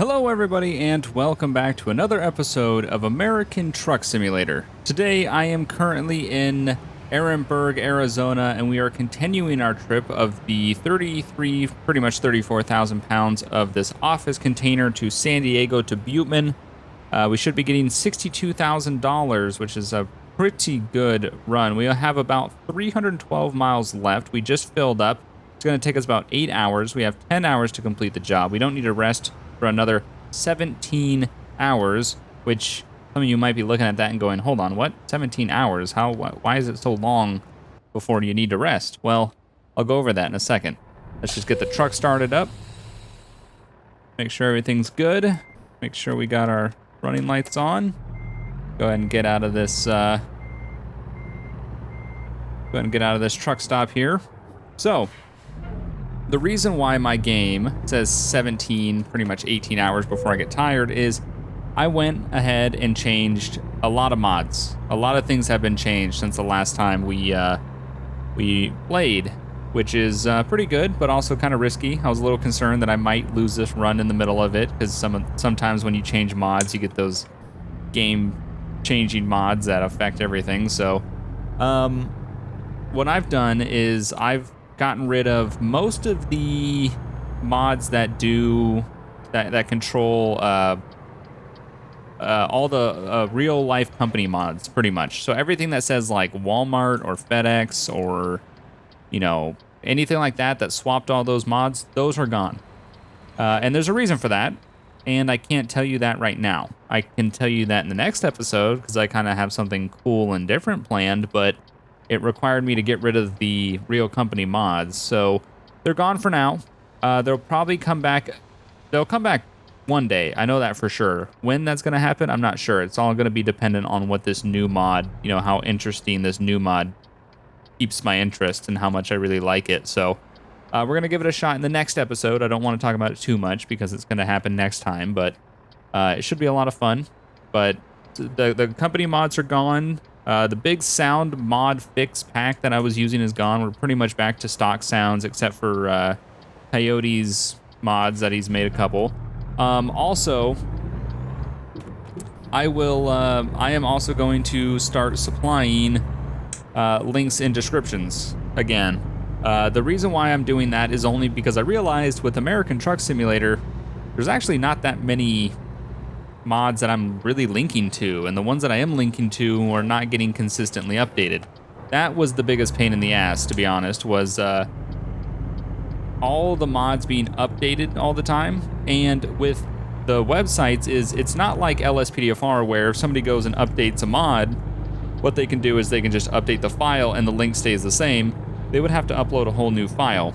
Hello everybody and welcome back to another episode of American Truck Simulator. Today I am currently in Ehrenberg, Arizona, and we are continuing our trip of the 34,000 pounds of this office container to San Diego to Buteman. We should be getting $62,000, which is a pretty good run. We have about 312 miles left. We just filled up. It's going to take us about 8 hours. We have 10 hours to complete the job. We don't need to rest for another 17 hours, which some of you might be looking at that and going, hold on, what? 17 hours? Why is it so long before you need to rest? Well, I'll go over that in a second. Let's just get the truck started up. Make sure everything's good. Make sure we got our running lights on. Go ahead and get out of this truck stop here. So, the reason why my game says 17, pretty much 18 hours before I get tired is I went ahead and changed a lot of mods. A lot of things have been changed since the last time we played, which is pretty good, but also kind of risky. I was a little concerned that I might lose this run in the middle of it, because sometimes when you change mods, you get those game-changing mods that affect everything. So, what I've done is I've gotten rid of most of the mods that control all the real life company mods, pretty much. So everything that says like Walmart or FedEx or anything like that swapped all those mods, those are gone. And there's a reason for that, and I can't tell you that right now. I can tell you that in the next episode because I kind of have something cool and different planned, but it required me to get rid of the real company mods. So they're gone for now. They'll probably come back. They'll come back one day. I know that for sure. When that's going to happen, I'm not sure. It's all going to be dependent on what this new mod, how interesting this new mod keeps my interest and how much I really like it. So we're going to give it a shot in the next episode. I don't want to talk about it too much because it's going to happen next time, but it should be a lot of fun. But the company mods are gone. The big sound mod fix pack that I was using is gone. We're pretty much back to stock sounds except for Coyote's mods that he's made a couple. Also, I am also going to start supplying links in descriptions again. The reason why I'm doing that is only because I realized with American Truck Simulator, there's actually not that many mods that I'm really linking to, and the ones that I am linking to are not getting consistently updated. That was the biggest pain in the ass, to be honest, was all the mods being updated all the time. And with the websites it's not like LSPDFR where if somebody goes and updates a mod, what they can do is they can just update the file and the link stays the same. They would have to upload a whole new file.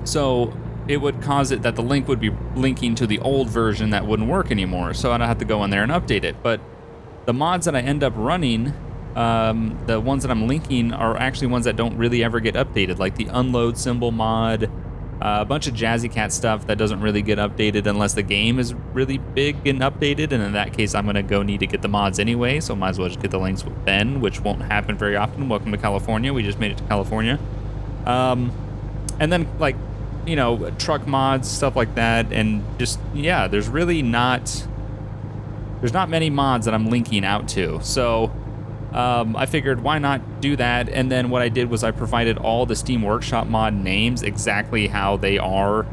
So it would cause it that the link would be linking to the old version that wouldn't work anymore. So I'd have to go in there and update it. But the mods that I end up running, the ones that I'm linking are actually ones that don't really ever get updated, like the unload symbol mod, a bunch of Jazzy Cat stuff that doesn't really get updated unless the game is really big and updated. And in that case, I'm going to need to get the mods anyway. So might as well just get the links with Ben, which won't happen very often. Welcome to California. We just made it to California. And then like, truck mods, stuff like that, and just, yeah, there's not many mods that I'm linking out to. So I figured why not do that, and then what I did was I provided all the Steam Workshop mod names exactly how they are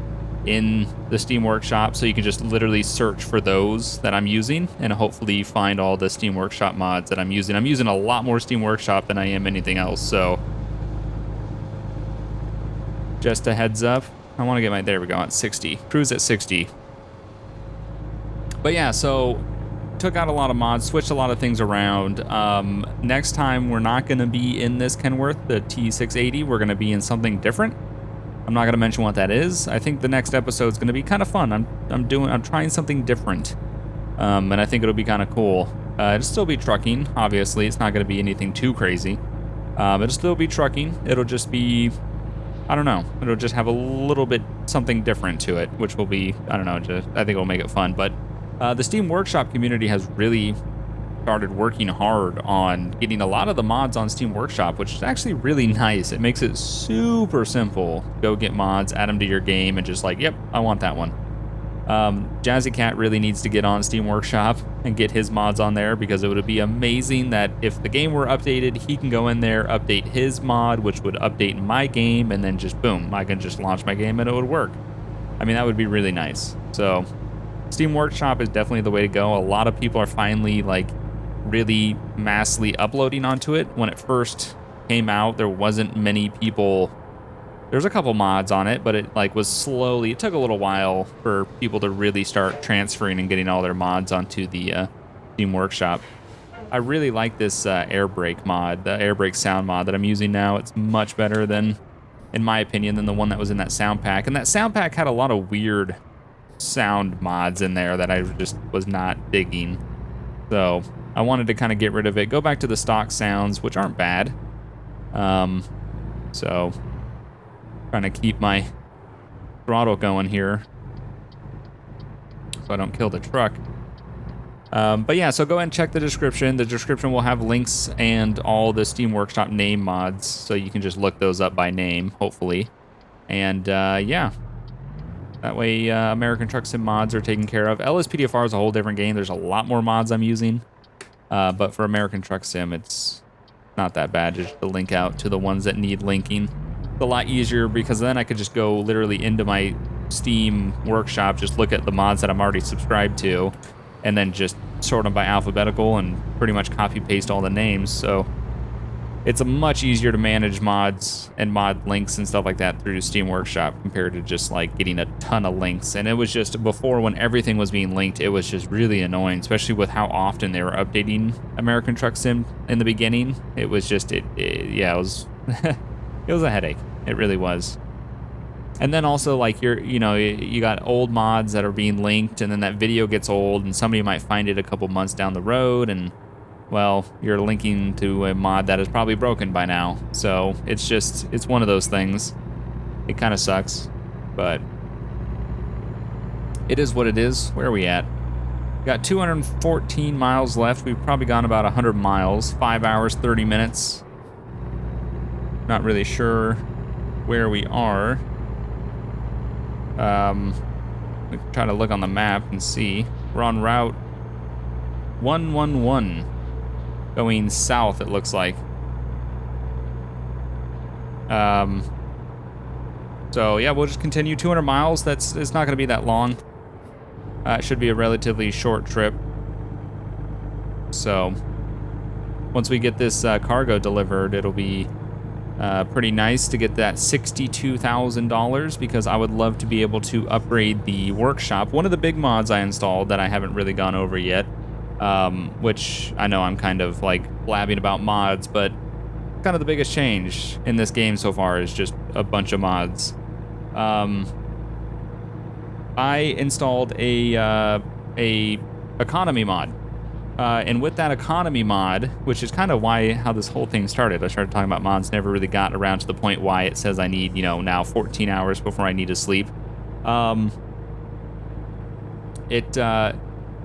in the Steam Workshop, so you can just literally search for those that I'm using and hopefully find all the Steam Workshop mods that I'm using. I'm using a lot more Steam Workshop than I am anything else, so just a heads up. I want to get there we go, at 60. Cruise at 60. But yeah, so took out a lot of mods, switched a lot of things around. Next time, we're not going to be in this Kenworth, the T680. We're going to be in something different. I'm not going to mention what that is. I think the next episode is going to be kind of fun. I'm trying something different. And I think it'll be kind of cool. It'll still be trucking, obviously. It's not going to be anything too crazy. It'll still be trucking. It'll just be, I don't know. It'll just have a little bit something different to it, which will be, I don't know, I think it'll make it fun. But the Steam Workshop community has really started working hard on getting a lot of the mods on Steam Workshop, which is actually really nice. It makes it super simple. Go get mods, add them to your game, and just like, yep, I want that one. Jazzy Cat really needs to get on Steam Workshop and get his mods on there, because it would be amazing that if the game were updated, he can go in there, update his mod, which would update my game, and then just boom, I can just launch my game and it would work. I mean, that would be really nice. So Steam Workshop is definitely the way to go. A lot of people are finally like really massively uploading onto it. When it first came out, there wasn't many people. There's a couple mods on it, but it like was slowly, it took a little while for people to really start transferring and getting all their mods onto the Steam Workshop. I really like this air brake mod, the air brake sound mod that I'm using now. It's much better than, in my opinion, than the one that was in that sound pack. And that sound pack had a lot of weird sound mods in there that I just was not digging. So I wanted to kind of get rid of it, go back to the stock sounds, which aren't bad. So trying to keep my throttle going here so I don't kill the truck. But yeah, so go ahead and check the description. The description will have links and all the Steam Workshop name mods, so you can just look those up by name, hopefully. And yeah, that way American Truck Sim mods are taken care of. LSPDFR is a whole different game. There's a lot more mods I'm using, but for American Truck Sim, it's not that bad. Just to link out to the ones that need linking. It's a lot easier because then I could just go literally into my Steam Workshop, just look at the mods that I'm already subscribed to, and then just sort them by alphabetical and pretty much copy paste all the names. So it's a much easier to manage mods and mod links and stuff like that through Steam Workshop compared to just like getting a ton of links. And it was just before, when everything was being linked, it was just really annoying, especially with how often they were updating American Truck Sim in the beginning. It was just, yeah, it was it was a headache. It really was. And then also, like, you got old mods that are being linked, and then that video gets old, and somebody might find it a couple months down the road, and, well, you're linking to a mod that is probably broken by now. So it's just, it's one of those things. It kind of sucks, but it is what it is. Where are we at? We got 214 miles left. We've probably gone about 100 miles, 5 hours, 30 minutes. Not really sure where we are. We can try to look on the map and see. We're on route 111, going south, it looks like. So yeah, we'll just continue 200 miles. It's not going to be that long. It should be a relatively short trip. So once we get this cargo delivered, it'll be pretty nice to get that $62,000, because I would love to be able to upgrade the workshop. One of the big mods I installed that I haven't really gone over yet, which I know I'm kind of like blabbing about mods, but kind of the biggest change in this game so far is just a bunch of mods. I installed a economy mod. And with that economy mod, which is kind of how this whole thing started. I started talking about mods, never really got around to the point why it says I need, now 14 hours before I need to sleep. I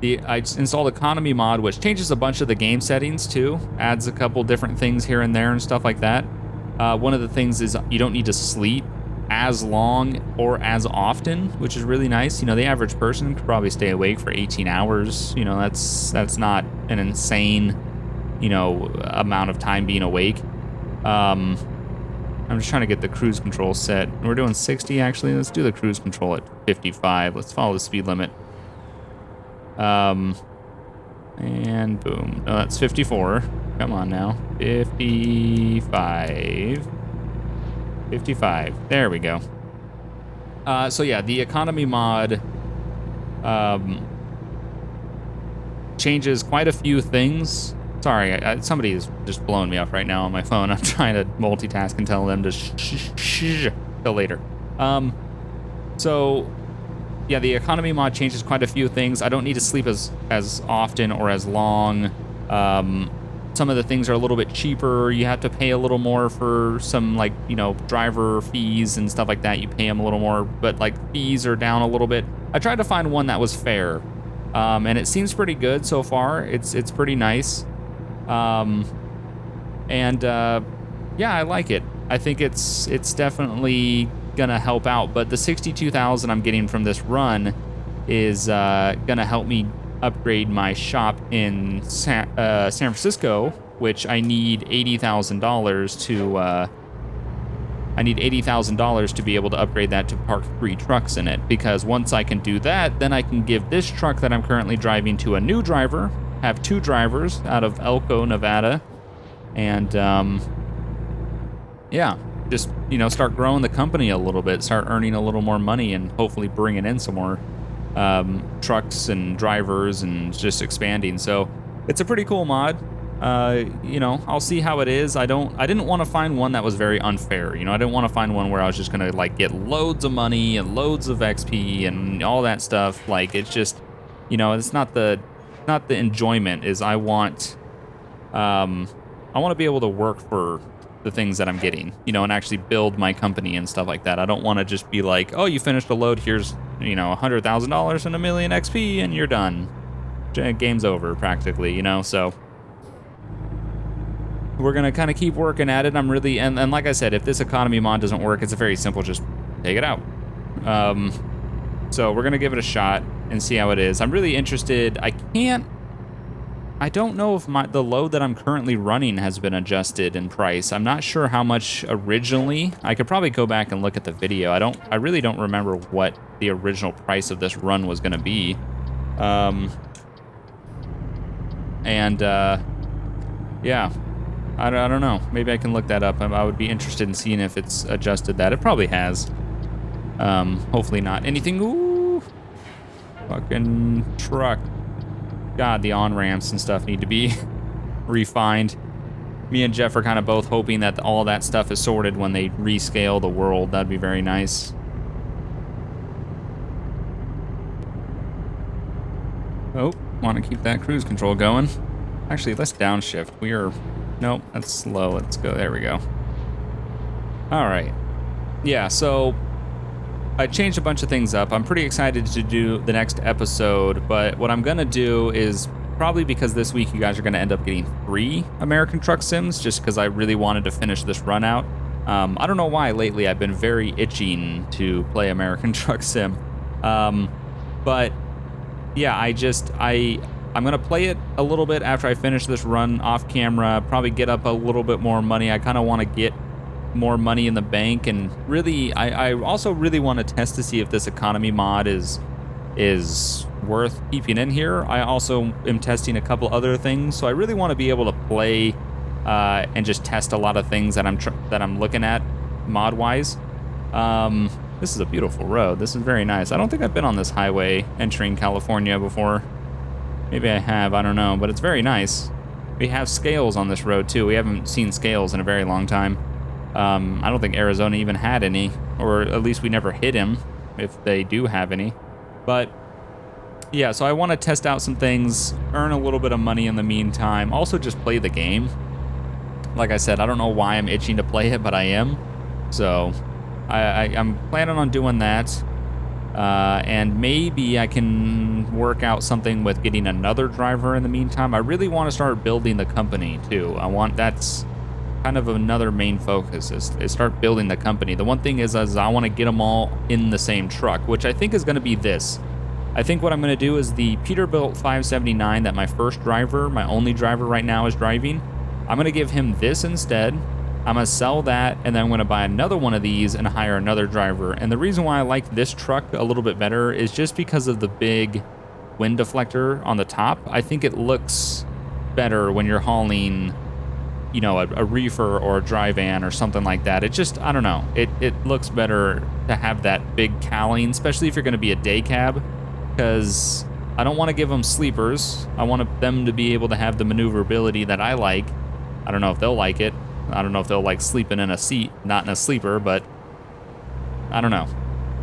installed economy mod, which changes a bunch of the game settings too, adds a couple different things here and there and stuff like that. One of the things is you don't need to sleep as long or as often, which is really nice. The average person could probably stay awake for 18 hours. That's not an insane, amount of time being awake. I'm just trying to get the cruise control set. We're doing 60 actually. Let's do the cruise control at 55. Let's follow the speed limit. And boom. No, that's 54. Come on now. 55. 55. There we go. So yeah, the economy mod changes quite a few things. Sorry, somebody is just blowing me off right now on my phone. I'm trying to multitask and tell them to shh till later. So yeah, the economy mod changes quite a few things. I don't need to sleep as often or as long. Some of the things are a little bit cheaper. You have to pay a little more for some, like, driver fees and stuff like that. You pay them a little more, but like fees are down a little bit. I tried to find one that was fair, and it seems pretty good so far. It's pretty nice, yeah, I like it. I think it's definitely gonna help out. But the 62,000 I'm getting from this run is gonna help me upgrade my shop in San Francisco, which I need $80,000 to. I need $80,000 to be able to upgrade that to park 3 trucks in it, because once I can do that, then I can give this truck that I'm currently driving to a new driver, have 2 drivers out of Elko, Nevada, and yeah, just, you know, start growing the company a little bit, start earning a little more money, and hopefully bringing in some more trucks and drivers and just expanding. So it's a pretty cool mod. You know, I'll see how it is. I didn't want to find one that was very unfair. You know, I didn't want to find one where I was just gonna like get loads of money and loads of XP and all that stuff. Like, it's just, you know, it's not the enjoyment. Is I want to be able to work for the things that I'm getting, you know, and actually build my company and stuff like that. I don't want to just be like, oh, you finished a load, here's, you know, $100,000 and $1 million XP and you're done. Game's over practically, you know. So we're gonna kind of keep working at it. I'm really, and like I said, if this economy mod doesn't work, it's a very simple, just take it out. So we're gonna give it a shot and see how it is. I'm really interested. I don't know if the load that I'm currently running has been adjusted in price. I'm not sure how much originally. I could probably go back and look at the video. I really don't remember what the original price of this run was gonna be. Yeah. I don't know. Maybe I can look that up. I would be interested in seeing if it's adjusted that. It probably has. Hopefully not. Anything? Ooh. Fucking truck. God, the on-ramps and stuff need to be refined. Me and Jeff are kind of both hoping that all that stuff is sorted when they rescale the world. That'd be very nice. Oh, want to keep that cruise control going. Actually, let's downshift. We are... Nope, that's slow. Let's go. There we go. All right. Yeah, so I changed a bunch of things up. I'm pretty excited to do the next episode, but what I'm going to do is, probably because this week you guys are going to end up getting 3 American Truck Sims, just because I really wanted to finish this run out. I don't know why lately I've been very itching to play American Truck Sim. But yeah, I'm gonna play it a little bit after I finish this run off camera, probably get up a little bit more money. I kind of want to get more money in the bank, and really, I also really want to test to see if this economy mod is worth keeping in here. I also am testing a couple other things, so I really want to be able to play and just test a lot of things that I'm looking at mod-wise. This is a beautiful road. This is very nice. I don't think I've been on this highway entering California before. Maybe I have, I don't know, but it's very nice. We have scales on this road too. We haven't seen scales in a very long time. I don't think Arizona even had any, or at least we never hit him, if they do have any. But yeah, so I want to test out some things, earn a little bit of money in the meantime, also just play the game. Like I said, I don't know why I'm itching to play it, but I am. So I'm planning on doing that. And maybe I can work out something with getting another driver in the meantime. I really want to start building the company too. That's kind of another main focus, is start building the company. The one thing is I want to get them all in the same truck, which I think is going to be this. I think what I'm going to do is the Peterbilt 579 that my first driver, my only driver right now, is driving. I'm going to give him this instead. I'm gonna sell that, and then I'm gonna buy another one of these and hire another driver. And the reason why I like this truck a little bit better is just because of the big wind deflector on the top. I think it looks better when you're hauling, you know, a reefer or a dry van or something like that. It just, I don't know, it looks better to have that big cowling, especially if you're gonna be a day cab, because I don't want to give them sleepers. I want them to be able to have the maneuverability that I like. I don't know if they'll like it. I don't know if they'll like sleeping in a seat, not in a sleeper, but I don't know.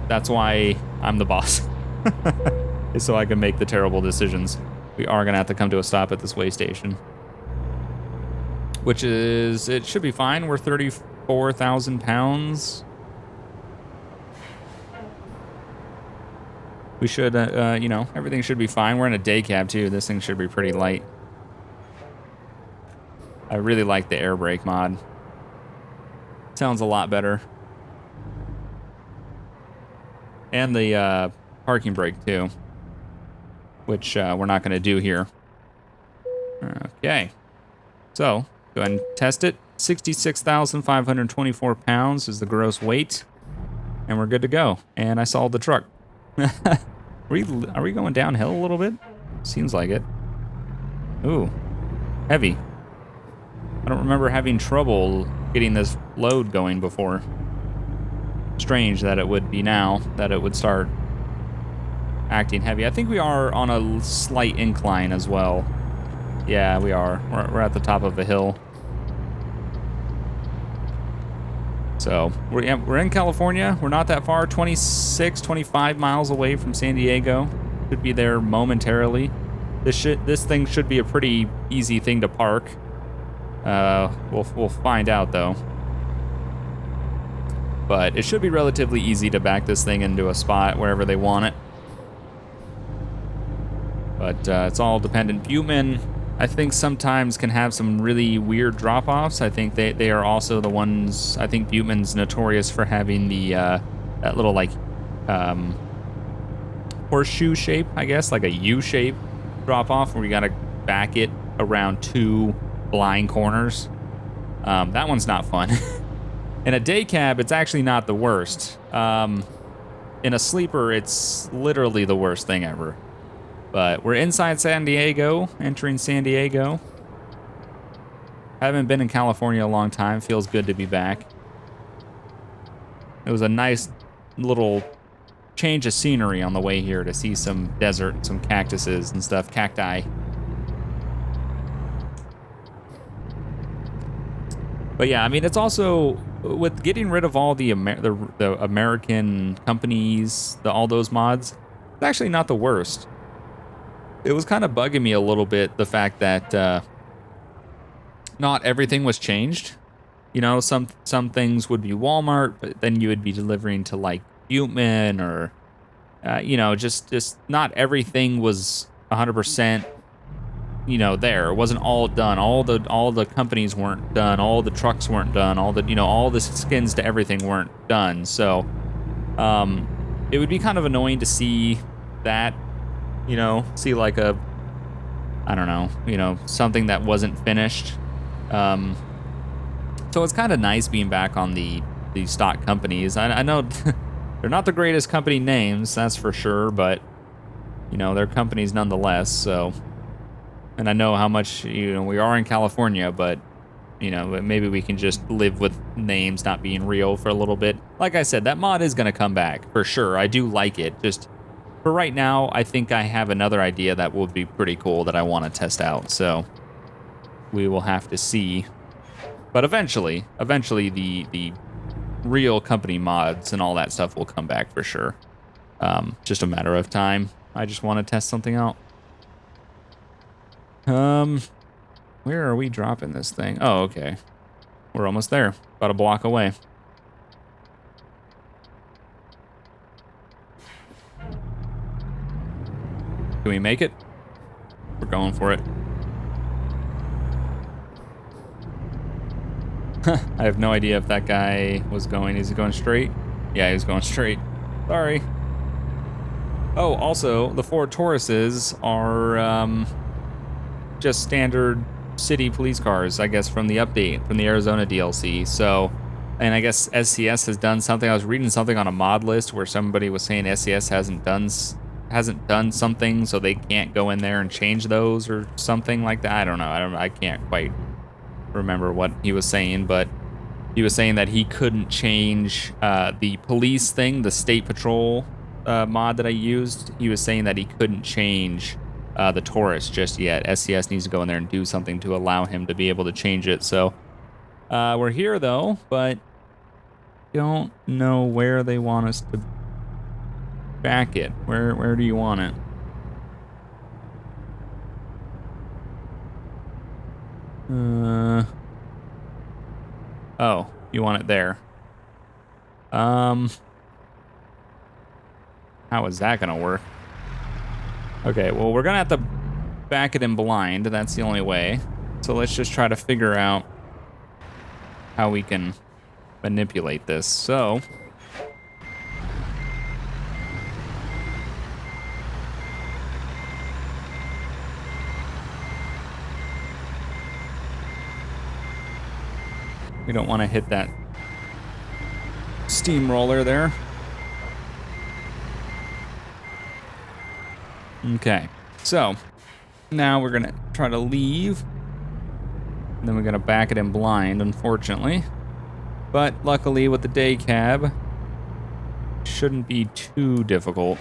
That's why I'm the boss. So I can make the terrible decisions. We are gonna have to come to a stop at this way station. Which is, it should be fine. We're 34,000 pounds. We should, you know, everything should be fine. We're in a day cab too. This thing should be pretty light. I really like the air brake mod. Sounds a lot better. And the parking brake too. which we're not going to do here. Okay. So, go ahead and test it. 66,524 pounds is the gross weight. And we're good to go. And I saw the truck. Are we going downhill a little bit? Seems like it. Ooh. Heavy. I don't remember having trouble getting this load going before. Strange that it would be now that it would start acting heavy. I think we are on a slight incline as well. Yeah, we are. We're at the top of a hill. So we're in California. We're not that far, 26, 25 miles away from San Diego. Should be there momentarily. This thing should be a pretty easy thing to park. We'll find out though. But it should be relatively easy to back this thing into a spot wherever they want it. But it's all dependent. Buteman, I think sometimes can have some really weird drop-offs. I think they are also the ones, I think Buteman's notorious for having the that little like horseshoe shape, I guess, like a U shape drop-off where you gotta back it around 2 blind corners. That one's not fun. In a day cab, it's actually not the worst. In a sleeper, it's literally the worst thing ever. But we're inside San Diego, entering San Diego. Haven't been in California a long time. Feels good to be back. It was a nice little change of scenery on the way here to see some desert, some cactuses and stuff, cacti. But yeah, I mean, it's also with getting rid of all the American companies, all those mods. It's actually not the worst. It was kind of bugging me a little bit, the fact that not everything was changed. You know, some things would be Walmart, but then you would be delivering to like Buteman or, you know, just not everything was 100%, you know, there. It wasn't all done. All the companies weren't done. All the trucks weren't done. All the skins to everything weren't done. So, it would be kind of annoying to see that. You know, see like I don't know, you know, something that wasn't finished. So it's kind of nice being back on the stock companies. I know they're not the greatest company names, that's for sure, but, you know, they're companies nonetheless, so. And I know how much, you know, we are in California, but, you know, maybe we can just live with names not being real for a little bit. Like I said, that mod is going to come back, for sure. I do like it, just. For right now, I think I have another idea that will be pretty cool that I want to test out. So we will have to see. But eventually the real company mods and all that stuff will come back for sure. Just a matter of time. I just want to test something out. Where are we dropping this thing? Oh, okay. We're almost there. About a block away. Can we make it? We're going for it. I have no idea if that guy was going. Is he going straight? Yeah, he was going straight. Sorry. Oh, also, the Ford Tauruses are just standard city police cars, I guess, from the update, from the Arizona DLC. So, and I guess SCS has done something. I was reading something on a mod list where somebody was saying SCS hasn't done something, so they can't go in there and change those or something like that. I don't know. I can't quite remember what he was saying, but he was saying that he couldn't change the police thing, the state patrol mod that I used. He was saying that he couldn't change the Taurus just yet. SCS needs to go in there and do something to allow him to be able to change it. So we're here though, but don't know where they want us to back it. Where do you want it? Oh, you want it there. How is that gonna work? Okay, well, we're gonna have to back it in blind. That's the only way. So let's just try to figure out how we can manipulate this. So We don't want to hit that steamroller there. Okay, so now we're gonna try to leave. And then we're gonna back it in blind, unfortunately. But luckily with the day cab, shouldn't be too difficult.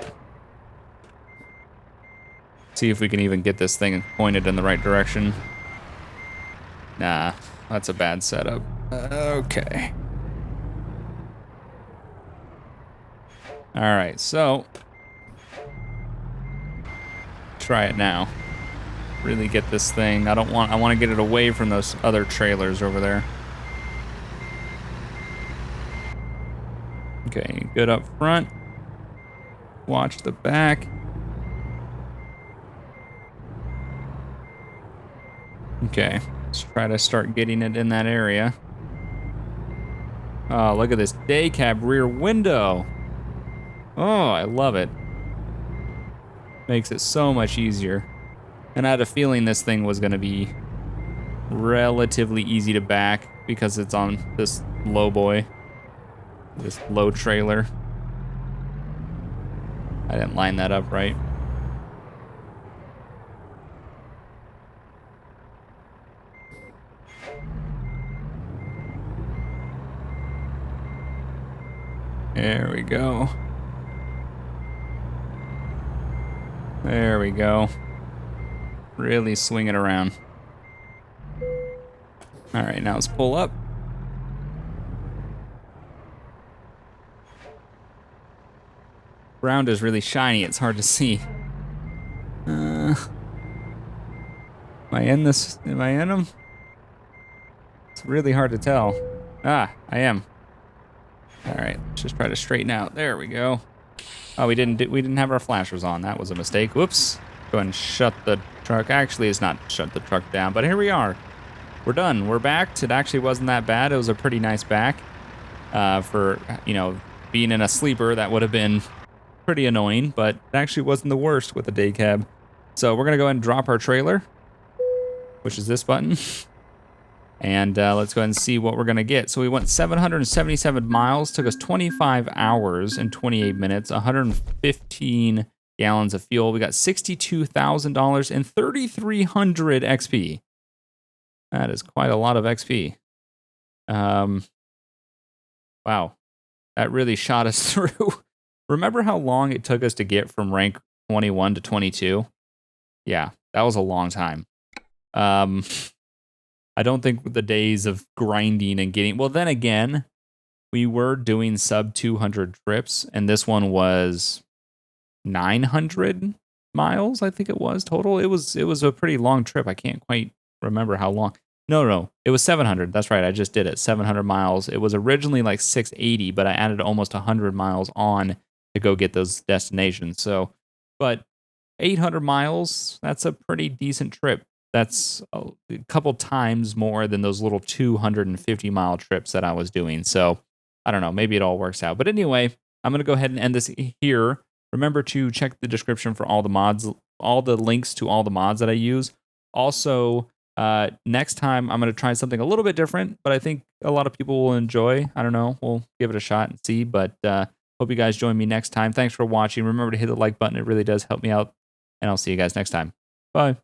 See if we can even get this thing pointed in the right direction. Nah, that's a bad setup. Okay. All right, so try it now. Really get this thing. I want to get it away from those other trailers over there. Okay, good up front. Watch the back. Okay, let's try to start getting it in that area. Oh, look at this day cab rear window. Oh, I love it. Makes it so much easier. And I had a feeling this thing was gonna be relatively easy to back because it's on this low boy, this low trailer. I didn't line that up right. There we go. There we go. Really swing it around. All right, now let's pull up. Ground is really shiny. It's hard to see. Am I in this? Am I in them? It's really hard to tell. Ah, I am. All right, let's just try to straighten out. There we go. Oh, we didn't have our flashers on. That was a mistake. Whoops. Go ahead and shut the truck. Actually, it's not shut the truck down, but here we are. We're done. We're backed. It actually wasn't that bad. It was a pretty nice back. For, you know, being in a sleeper, that would have been pretty annoying, but it actually wasn't the worst with the day cab. So we're gonna go ahead and drop our trailer, which is this button. And let's go ahead and see what we're gonna get. So we went 777 miles, took us 25 hours and 28 minutes, 115 gallons of fuel. We got $62,000 and 3,300 XP. That is quite a lot of XP. Wow, that really shot us through. Remember how long it took us to get from rank 21 to 22? Yeah, that was a long time. I don't think the days of grinding and getting... Well, then again, we were doing sub 200 trips, and this one was 900 miles, I think it was, total. It was a pretty long trip. I can't quite remember how long. No, it was 700. That's right, I just did it. 700 miles. It was originally like 680, but I added almost 100 miles on to go get those destinations. So, but 800 miles, that's a pretty decent trip. That's a couple times more than those little 250-mile trips that I was doing. So, I don't know, maybe it all works out. But anyway, I'm going to go ahead and end this here. Remember to check the description for all the mods, all the links to all the mods that I use. Also, next time I'm going to try something a little bit different, but I think a lot of people will enjoy. I don't know. We'll give it a shot and see. But hope you guys join me next time. Thanks for watching. Remember to hit the like button. It really does help me out. And I'll see you guys next time. Bye.